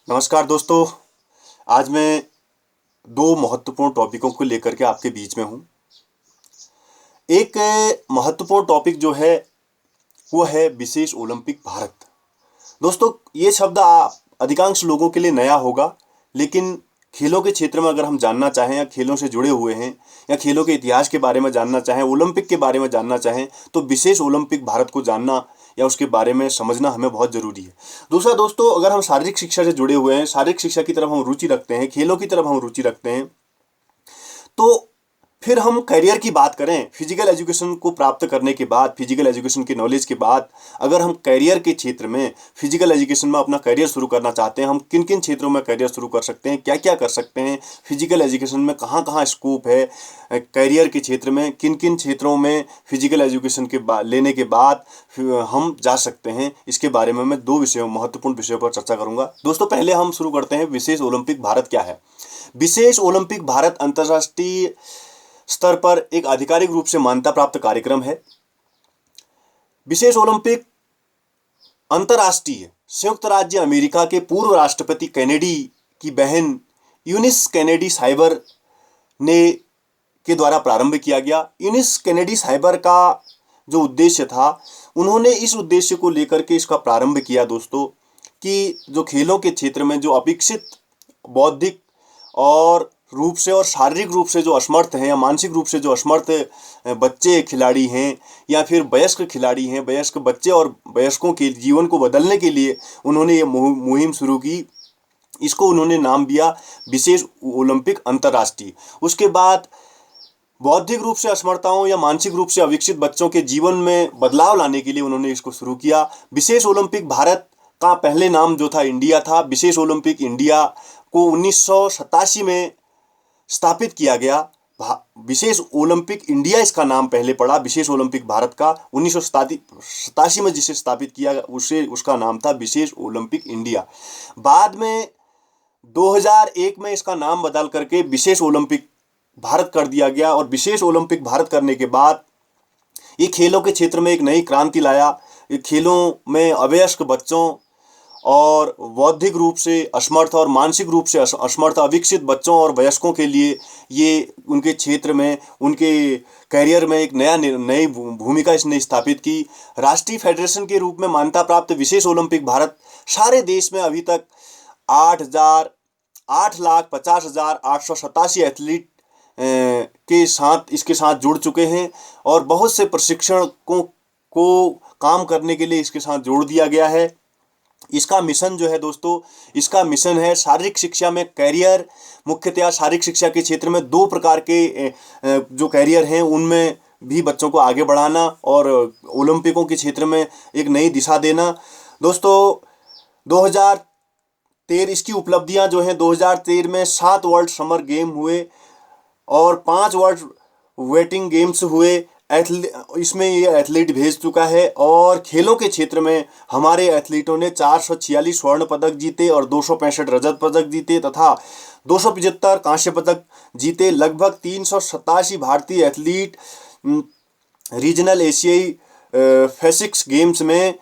नमस्कार दोस्तों। आज मैं दो महत्वपूर्ण टॉपिकों को लेकर के आपके बीच में हूँ। एक महत्वपूर्ण टॉपिक जो है वो है विशेष ओलंपिक भारत। दोस्तों, ये शब्द अधिकांश लोगों के लिए नया होगा, लेकिन खेलों के क्षेत्र में अगर हम जानना चाहें या खेलों से जुड़े हुए हैं या खेलों के इतिहास के बारे में जानना चाहें, ओलंपिक के बारे में जानना चाहें, तो विशेष ओलंपिक भारत को जानना या उसके बारे में समझना हमें बहुत ज़रूरी है। दूसरा दोस्तों, अगर हम शारीरिक शिक्षा से जुड़े हुए हैं, शारीरिक शिक्षा की तरफ हम रुचि रखते हैं, खेलों की तरफ हम रुचि रखते हैं, तो फिर हम करियर की बात करें, फिजिकल एजुकेशन को प्राप्त करने के बाद, फिजिकल एजुकेशन की नॉलेज के बाद अगर हम करियर के क्षेत्र में, फिजिकल एजुकेशन में अपना करियर शुरू करना चाहते हैं, हम किन किन क्षेत्रों में करियर शुरू कर सकते हैं, क्या क्या कर सकते हैं, फिजिकल एजुकेशन में कहाँ कहाँ स्कोप है, करियर के क्षेत्र में किन किन क्षेत्रों में फिजिकल एजुकेशन के बाद लेने के बाद हम जा सकते हैं, इसके बारे में मैं दो विषयों, महत्वपूर्ण विषयों पर चर्चा करूंगा। दोस्तों, पहले हम शुरू करते हैं विशेष ओलंपिक भारत क्या है। विशेष ओलंपिक भारत अंतर्राष्ट्रीय स्तर पर एक आधिकारिक रूप से मान्यता प्राप्त कार्यक्रम है। विशेष ओलंपिक अंतर्राष्ट्रीय संयुक्त राज्य अमेरिका के पूर्व राष्ट्रपति केनेडी की बहन यूनिस केनेडी साइबर ने के द्वारा प्रारंभ किया गया। यूनिस केनेडी साइबर का जो उद्देश्य था, उन्होंने इस उद्देश्य को लेकर के इसका प्रारंभ किया दोस्तों, कि जो खेलों के क्षेत्र में जो अविकसित बौद्धिक और रूप से और शारीरिक रूप से जो असमर्थ हैं या मानसिक रूप से जो असमर्थ बच्चे खिलाड़ी हैं या फिर वयस्क खिलाड़ी हैं, वयस्क बच्चे और वयस्कों के जीवन को बदलने के लिए उन्होंने ये मुहिम शुरू की। इसको उन्होंने नाम दिया विशेष ओलंपिक अंतर्राष्ट्रीय। उसके बाद बौद्धिक रूप से असमर्थताओं या मानसिक रूप से अविकसित बच्चों के जीवन में बदलाव लाने के लिए उन्होंने इसको शुरू किया। विशेष ओलंपिक भारत का पहले नाम जो था इंडिया था। विशेष ओलंपिक इंडिया को 1987 में स्थापित किया गया। विशेष ओलंपिक इंडिया इसका नाम पहले पड़ा। विशेष ओलंपिक भारत का 1987 में जिसे स्थापित किया उसे उसका नाम था विशेष ओलंपिक इंडिया। बाद में 2001 में इसका नाम बदल करके विशेष ओलंपिक भारत कर दिया गया। और विशेष ओलंपिक भारत करने के बाद ये खेलों के क्षेत्र में एक नई क्रांति लाया। ये खेलों में अवयस्क बच्चों और बौद्धिक रूप से असमर्थ और मानसिक रूप से असमर्थ अविकसित बच्चों और वयस्कों के लिए ये उनके क्षेत्र में, उनके करियर में एक नई भूमिका इसने स्थापित की। राष्ट्रीय फेडरेशन के रूप में मान्यता प्राप्त विशेष ओलंपिक भारत सारे देश में अभी तक 8,50,887 एथलीट के साथ इसके साथ जुड़ चुके हैं और बहुत से प्रशिक्षकों को काम करने के लिए इसके साथ जोड़ दिया गया है। इसका मिशन जो है दोस्तों, इसका मिशन है शारीरिक शिक्षा में कैरियर। मुख्यतया शारीरिक शिक्षा के क्षेत्र में दो प्रकार के जो कैरियर हैं उनमें भी बच्चों को आगे बढ़ाना और ओलंपिकों के क्षेत्र में एक नई दिशा देना। दोस्तों, 2013 इसकी उपलब्धियां जो हैं, 2013 में 7 वर्ल्ड समर गेम हुए और 5 वर्ल्ड वेटिंग गेम्स हुए। इसमें ये एथलीट भेज चुका है और खेलों के क्षेत्र में हमारे एथलीटों ने 446 स्वर्ण पदक जीते और 265 रजत पदक जीते तथा 275 कांस्य पदक जीते। लगभग 387 भारतीय एथलीट रीजनल एशियाई फिजिक्स गेम्स में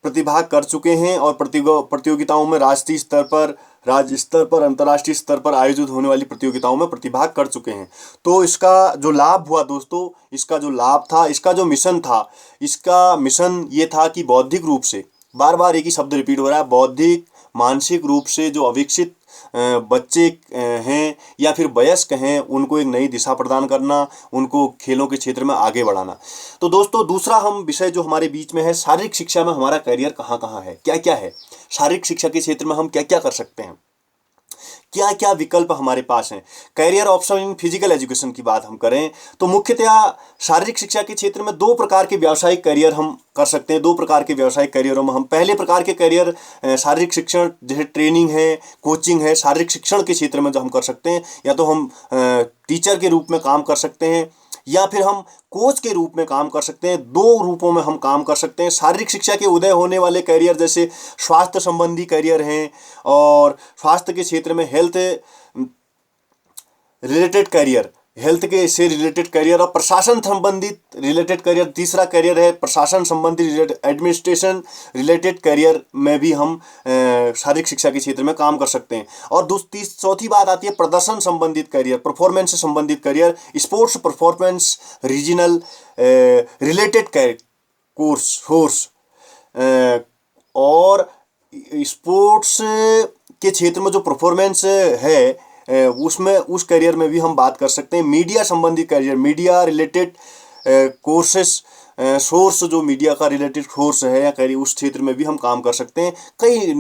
प्रतिभाग कर चुके हैं और प्रतियोगिताओं में राष्ट्रीय स्तर पर, राज्य स्तर पर, अंतर्राष्ट्रीय स्तर पर आयोजित होने वाली प्रतियोगिताओं में प्रतिभाग कर चुके हैं। तो इसका जो लाभ हुआ दोस्तों, इसका जो लाभ था, इसका जो मिशन था, इसका मिशन ये था कि बौद्धिक रूप से, बार बार एक ही शब्द रिपीट हो रहा है, बौद्धिक मानसिक रूप से जो अविकसित बच्चे हैं या फिर वयस्क हैं, उनको एक नई दिशा प्रदान करना, उनको खेलों के क्षेत्र में आगे बढ़ाना। तो दोस्तों, दूसरा हम विषय जो हमारे बीच में है, शारीरिक शिक्षा में हमारा करियर कहाँ कहाँ है, क्या क्या है, शारीरिक शिक्षा के क्षेत्र में हम क्या क्या कर सकते हैं, क्या क्या विकल्प हमारे पास हैं। Career option in physical education की बात हम करें तो मुख्यतया शारीरिक शिक्षा के क्षेत्र में दो प्रकार के व्यावसायिक करियर हम कर सकते हैं। दो प्रकार के व्यावसायिक करियरों में हम पहले प्रकार के करियर शारीरिक शिक्षण जैसे ट्रेनिंग है, कोचिंग है, शारीरिक शिक्षण के क्षेत्र में जो हम कर सकते हैं, या तो हम टीचर के रूप में काम कर सकते हैं या फिर हम कोच के रूप में काम कर सकते हैं। दो रूपों में हम काम कर सकते हैं। शारीरिक शिक्षा के उदय होने वाले करियर जैसे स्वास्थ्य संबंधी करियर हैं और स्वास्थ्य के क्षेत्र में हेल्थ रिलेटेड करियर, हेल्थ के से रिलेटेड करियर, और प्रशासन संबंधित रिलेटेड करियर तीसरा करियर है। प्रशासन संबंधी एडमिनिस्ट्रेशन रिलेटेड करियर में भी हम शारीरिक शिक्षा के क्षेत्र में काम कर सकते हैं। और चौथी बात आती है प्रदर्शन संबंधित करियर, परफॉर्मेंस से संबंधित career, sports performance regional related course और स्पोर्ट्स के क्षेत्र में जो परफॉर्मेंस है उसमें उस करियर में भी हम बात कर सकते हैं। मीडिया संबंधी career, media related courses, source जो मीडिया का रिलेटेड कोर्स है या करियर, उस क्षेत्र में भी हम काम कर सकते हैं। कई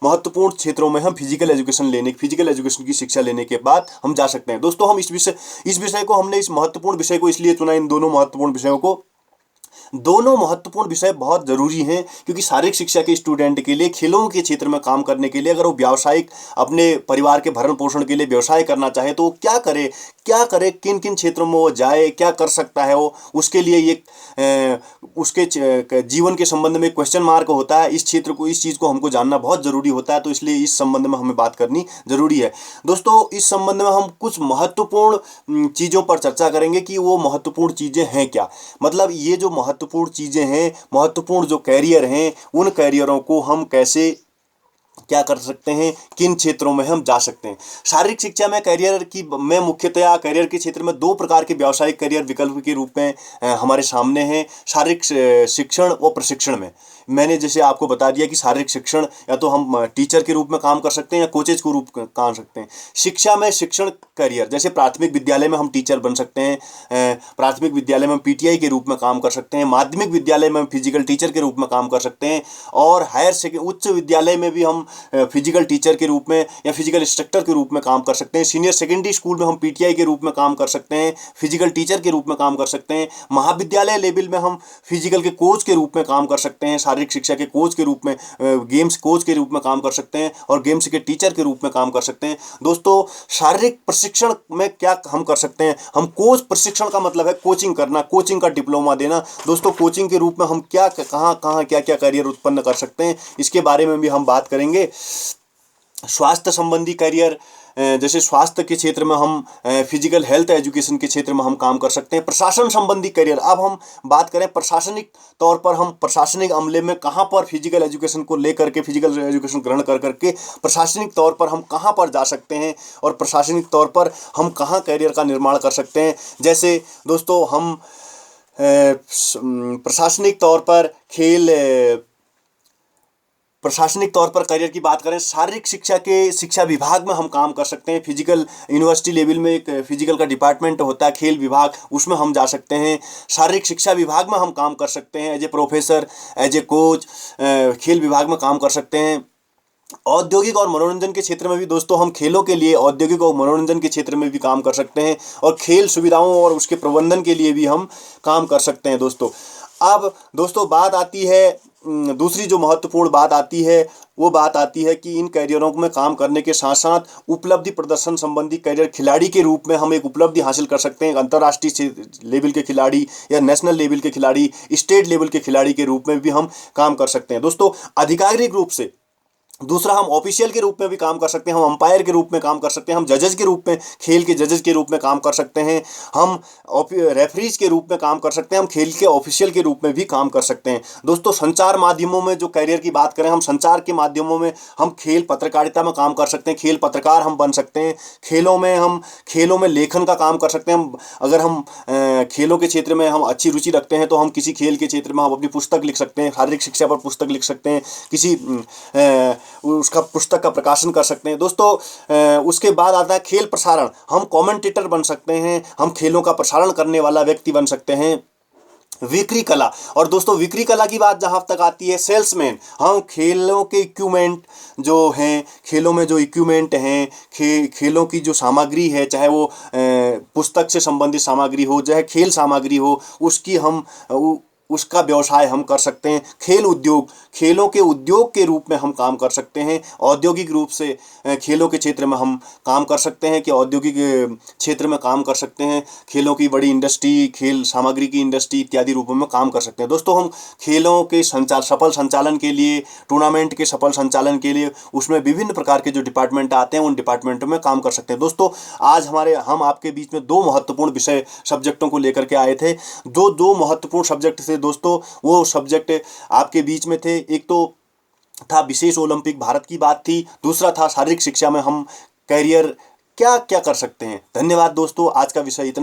महत्वपूर्ण क्षेत्रों में हम फिजिकल एजुकेशन की शिक्षा लेने के बाद हम जा सकते हैं। दोस्तों हम इस विषय को हमने इस महत्वपूर्ण विषय को इसलिए चुना, इन दोनों महत्वपूर्ण विषयों को। दोनों महत्वपूर्ण विषय बहुत ज़रूरी हैं क्योंकि शारीरिक शिक्षा के स्टूडेंट के लिए खेलों के क्षेत्र में काम करने के लिए, अगर वो व्यावसायिक अपने परिवार के भरण पोषण के लिए व्यवसाय करना चाहे तो वो क्या करे, किन किन क्षेत्रों में वो जाए, क्या कर सकता है वो, उसके लिए एक उसके जीवन के संबंध में क्वेश्चन मार्क होता है। इस चीज़ को हमको जानना बहुत ज़रूरी होता है, तो इसलिए इस संबंध में हमें बात करनी ज़रूरी है। दोस्तों इस संबंध में हम कुछ महत्वपूर्ण चीज़ों पर चर्चा करेंगे कि वो महत्वपूर्ण चीज़ें हैं क्या। मतलब ये जो महत्वपूर्ण चीज़ें हैं, महत्वपूर्ण जो कैरियर हैं, उन कैरियरों को हम कैसे क्या कर सकते हैं, किन क्षेत्रों में हम जा सकते हैं। शारीरिक शिक्षा में मैं मुख्यतया कैरियर के क्षेत्र में दो प्रकार के व्यावसायिक कैरियर विकल्प के रूप में हमारे सामने हैं, शारीरिक शिक्षण और प्रशिक्षण में। मैंने जैसे आपको बता दिया कि शारीरिक शिक्षण या तो हम टीचर के रूप में काम कर सकते हैं या कोचेज के रूप में काम कर सकते हैं। शिक्षा में शिक्षण करियर, जैसे प्राथमिक विद्यालय में हम टीचर बन सकते हैं, प्राथमिक विद्यालय में पीटीआई के रूप में काम कर सकते हैं, माध्यमिक विद्यालय में फिजिकल टीचर के रूप में काम कर सकते हैं, और उच्च विद्यालय में भी हम फिजिकल टीचर के रूप में या फिजिकल इंस्ट्रक्टर के रूप में काम कर सकते हैं। सीनियर सेकेंडरी स्कूल में हम पीटीआई के रूप में काम कर सकते हैं, फिजिकल टीचर के रूप में काम कर सकते हैं। महाविद्यालय लेवल में हम फिजिकल के कोच के रूप में काम कर सकते हैं, शारीरिक शिक्षा के कोच के रूप में, गेम्स कोच के रूप में काम कर सकते हैं, और गेम्स के टीचर के रूप में काम कर सकते हैं। दोस्तों शारीरिक प्रशिक्षण में क्या हम कर सकते हैं, हम कोच प्रशिक्षण का मतलब है कोचिंग करना, कोचिंग का डिप्लोमा देना। दोस्तों कोचिंग के रूप में हम कहाँ क्या क्या करियर उत्पन्न कर सकते हैं, इसके बारे में भी हम बात करेंगे। स्वास्थ्य संबंधी करियर, जैसे स्वास्थ्य के क्षेत्र में हम फिजिकल हेल्थ एजुकेशन के क्षेत्र में हम काम कर सकते हैं। प्रशासन संबंधी करियर, अब हम बात करें प्रशासनिक तौर पर, हम प्रशासनिक अमले में कहाँ पर फिजिकल एजुकेशन को लेकर के, फिजिकल एजुकेशन ग्रहण कर करके प्रशासनिक तौर पर हम कहाँ पर जा सकते हैं और प्रशासनिक तौर पर हम कहाँ करियर का निर्माण कर सकते हैं। जैसे दोस्तों हम प्रशासनिक तौर पर करियर की बात करें, शारीरिक शिक्षा विभाग में हम काम कर सकते हैं। फिजिकल यूनिवर्सिटी लेवल में एक फिजिकल का डिपार्टमेंट होता है, खेल विभाग, उसमें हम जा सकते हैं। शारीरिक शिक्षा विभाग में हम काम कर सकते हैं, as a professor, as a coach, खेल विभाग में काम कर सकते हैं। औद्योगिक और मनोरंजन के क्षेत्र में भी दोस्तों हम खेलों के लिए औद्योगिक और मनोरंजन के क्षेत्र में भी काम कर सकते हैं, और खेल सुविधाओं और उसके प्रबंधन के लिए भी हम काम कर सकते हैं। दोस्तों अब दोस्तों बात आती है, दूसरी जो महत्वपूर्ण बात आती है वो बात आती है कि इन कैरियरों में काम करने के साथ साथ उपलब्धि प्रदर्शन संबंधी कैरियर, खिलाड़ी के रूप में हम एक उपलब्धि हासिल कर सकते हैं। अंतर्राष्ट्रीय लेवल के खिलाड़ी या नेशनल लेवल के खिलाड़ी, स्टेट लेवल के खिलाड़ी के रूप में भी हम काम कर सकते हैं। दोस्तों आधिकारिक रूप से दूसरा, हम ऑफिशियल के रूप में भी काम कर सकते हैं, हम अंपायर के रूप में काम कर सकते हैं, हम जजेस के रूप में, खेल के जजेस के रूप में काम कर सकते हैं, हम रेफरीज के रूप में काम कर सकते हैं, हम खेल के ऑफिशियल के रूप में भी काम कर सकते हैं। दोस्तों संचार माध्यमों में जो कैरियर की बात करें, हम संचार के माध्यमों में हम खेल पत्रकारिता में काम कर सकते हैं, खेल पत्रकार हम बन सकते हैं। हम खेलों में लेखन का काम कर सकते हैं। अगर हम खेलों के क्षेत्र में हम अच्छी रुचि रखते हैं तो हम किसी खेल के क्षेत्र में हम अपनी पुस्तक लिख सकते हैं, शारीरिक शिक्षा पर पुस्तक लिख सकते हैं, किसी उसका पुस्तक का प्रकाशन कर सकते हैं। दोस्तों उसके बाद आता है खेल प्रसारण, हम कमेंटेटर बन सकते हैं, हम खेलों का प्रसारण करने वाला व्यक्ति बन सकते हैं। विक्री कला, और दोस्तों विक्री कला की बात जहाँ तक आती है, सेल्समैन, हम खेलों के इक्विपमेंट जो हैं, खेलों में जो इक्विपमेंट हैं, खेलों की जो सामग्री है, चाहे वो पुस्तक से संबंधित सामग्री हो, चाहे खेल सामग्री हो, उसकी हम उसका व्यवसाय हम कर सकते हैं। खेल उद्योग, खेलों के उद्योग के रूप में हम काम कर सकते हैं। औद्योगिक रूप से खेलों के क्षेत्र में हम काम कर सकते हैं कि औद्योगिक क्षेत्र में काम कर सकते हैं। खेलों की बड़ी इंडस्ट्री, खेल सामग्री की इंडस्ट्री इत्यादि रूपों में काम कर सकते हैं। दोस्तों, हम खेलों के सफल संचालन के लिए, टूर्नामेंट के सफल संचालन के लिए उसमें विभिन्न प्रकार के जो डिपार्टमेंट आते हैं उन डिपार्टमेंटों में काम कर सकते हैं। दोस्तों, आज हम आपके बीच में दो महत्वपूर्ण विषय सब्जेक्टों को लेकर के आए थे। दो महत्वपूर्ण सब्जेक्ट थे दोस्तों, वो सब्जेक्ट आपके बीच में थे। एक तो था विशेष ओलंपिक, भारत की बात थी। दूसरा था शारीरिक शिक्षा में हम कैरियर क्या क्या कर सकते हैं। धन्यवाद दोस्तों, आज का विषय इतना।